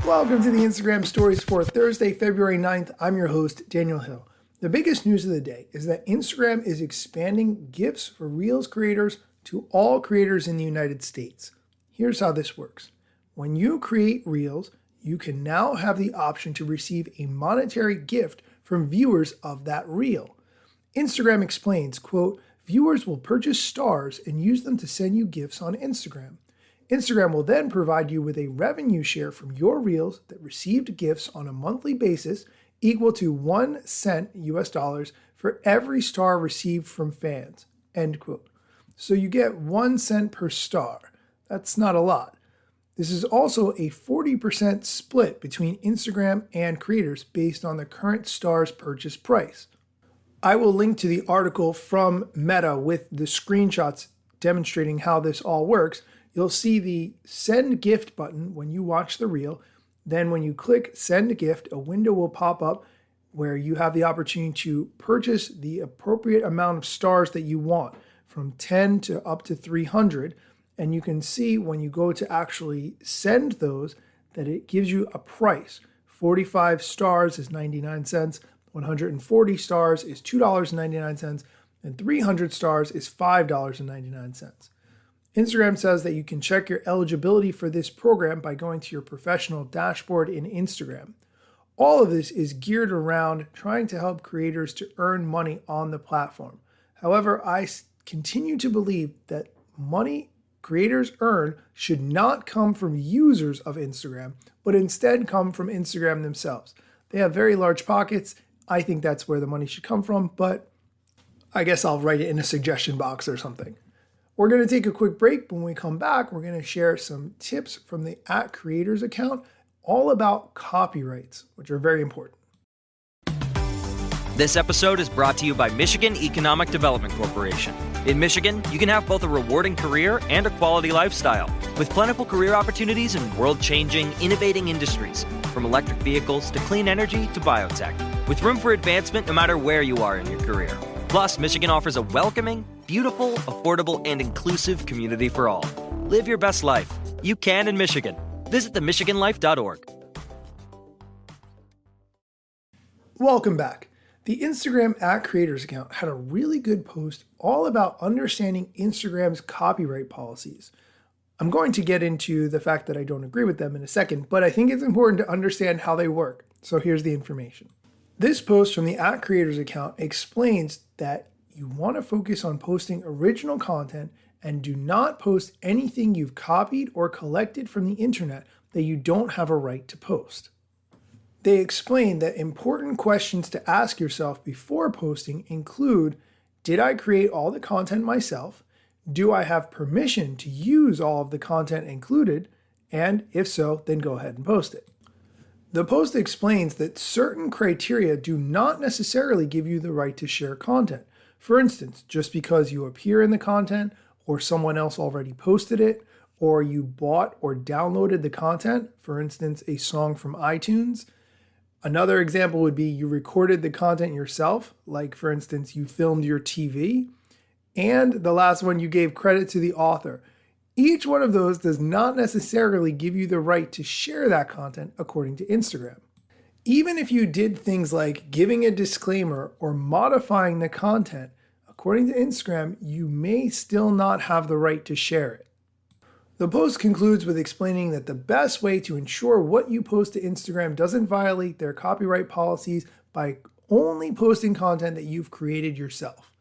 Welcome to the Instagram Stories for Thursday, February 9th. I'm your host, Daniel Hill. The biggest news of the day is that Instagram is expanding gifts for Reels creators to all creators in the United States. Here's how this works. When you create Reels, you can now have the option to receive a monetary gift from viewers of that reel. Instagram explains, quote, viewers will purchase stars and use them to send you gifts on Instagram. Instagram will then provide you with a revenue share from your Reels that received gifts on a monthly basis equal to 1 cent US dollars for every star received from fans, end quote. So you get 1 cent per star. That's not a lot. This is also a 40% split between Instagram and creators based on the current star's purchase price. I will link to the article from Meta with the screenshots demonstrating how this all works. You'll see the send gift button when you watch the reel. Then when you click send gift, a window will pop up where you have the opportunity to purchase the appropriate amount of stars that you want, from 10 to up to 300. And you can see when you go to actually send those that it gives you a price. 45 stars is 99 cents, 140 stars is $2.99, and 300 stars is $5.99. Instagram says that you can check your eligibility for this program by going to your professional dashboard in Instagram. All of this is geared around trying to help creators to earn money on the platform. However, I continue to believe that money creators earn should not come from users of Instagram, but instead come from Instagram themselves. They have very large pockets. I think that's where the money should come from, but I guess I'll write it in a suggestion box or something. We're going to take a quick break. When we come back, we're going to share some tips from the @creators account all about copyrights, which are very important. This episode is brought to you by Michigan Economic Development Corporation. In Michigan, you can have both a rewarding career and a quality lifestyle, with plentiful career opportunities in world-changing, innovating industries, from electric vehicles to clean energy to biotech, with room for advancement no matter where you are in your career. Plus, Michigan offers a welcoming, beautiful, affordable, and inclusive community for all. Live your best life. You can in Michigan. Visit themichiganlife.org. Welcome back. The Instagram @creators account had a really good post all about understanding Instagram's copyright policies. I'm going to get into the fact that I don't agree with them in a second, but I think it's important to understand how they work. So here's the information. This post from the @creators account explains that you want to focus on posting original content and do not post anything you've copied or collected from the internet that you don't have a right to post. They explain that important questions to ask yourself before posting include, did I create all the content myself? Do I have permission to use all of the content included? And if so, then go ahead and post it. The post explains that certain criteria do not necessarily give you the right to share content. For instance, just because you appear in the content, or someone else already posted it, or you bought or downloaded the content, for instance, a song from iTunes. Another example would be you recorded the content yourself, like for instance, you filmed your TV. And the last one, you gave credit to the author. Each one of those does not necessarily give you the right to share that content according to Instagram. Even if you did things like giving a disclaimer or modifying the content, according to Instagram, you may still not have the right to share it. The post concludes with explaining that the best way to ensure what you post to Instagram doesn't violate their copyright policies by only posting content that you've created yourself.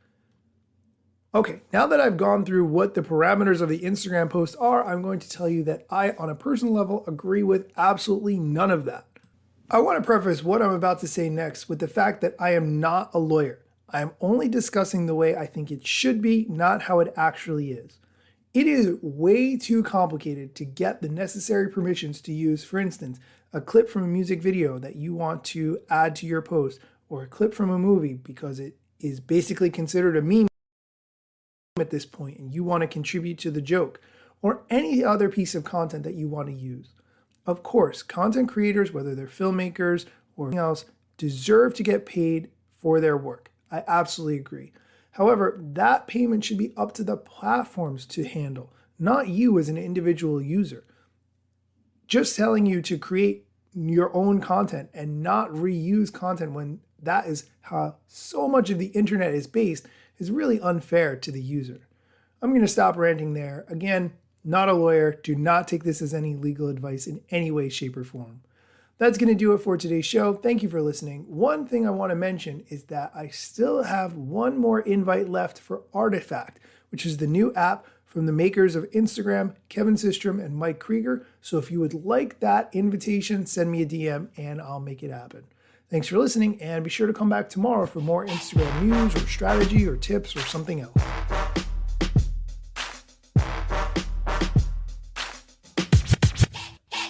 Okay, now that I've gone through what the parameters of the Instagram post are, I'm going to tell you that I, on a personal level, agree with absolutely none of that. I want to preface what I'm about to say next with the fact that I am not a lawyer. I am only discussing the way I think it should be, not how it actually is. It is way too complicated to get the necessary permissions to use, for instance, a clip from a music video that you want to add to your post, or a clip from a movie because it is basically considered a meme at this point and you want to contribute to the joke, or any other piece of content that you want to use. Of course, content creators, whether they're filmmakers or anything else, deserve to get paid for their work. I absolutely agree. However, that payment should be up to the platforms to handle, not you as an individual user. Just telling you to create your own content and not reuse content when that is how so much of the internet is based is really unfair to the user. I'm going to stop ranting there. Again, not a lawyer. Do not take this as any legal advice in any way, shape, or form. That's going to do it for today's show. Thank you for listening. One thing I want to mention is that I still have one more invite left for Artifact, which is the new app from the makers of Instagram, Kevin Systrom and Mike Krieger. So if you would like that invitation, send me a DM and I'll make it happen. Thanks for listening, and be sure to come back tomorrow for more Instagram news or strategy or tips or something else.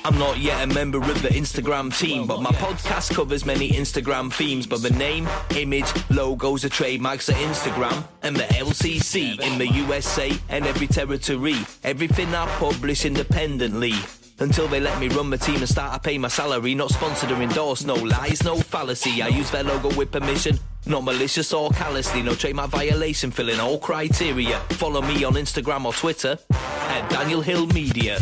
I'm not yet a member of the Instagram team, but my podcast covers many Instagram themes. But the name, image, logos are trademarks of Instagram and the LCC in the USA and every territory. Everything I publish independently. Until they let me run my team and start to pay my salary. Not sponsored or endorsed, no lies, no fallacy. I use their logo with permission, not malicious or callously. No trademark violation, filling all criteria. Follow me on Instagram or Twitter at Daniel Hill Media.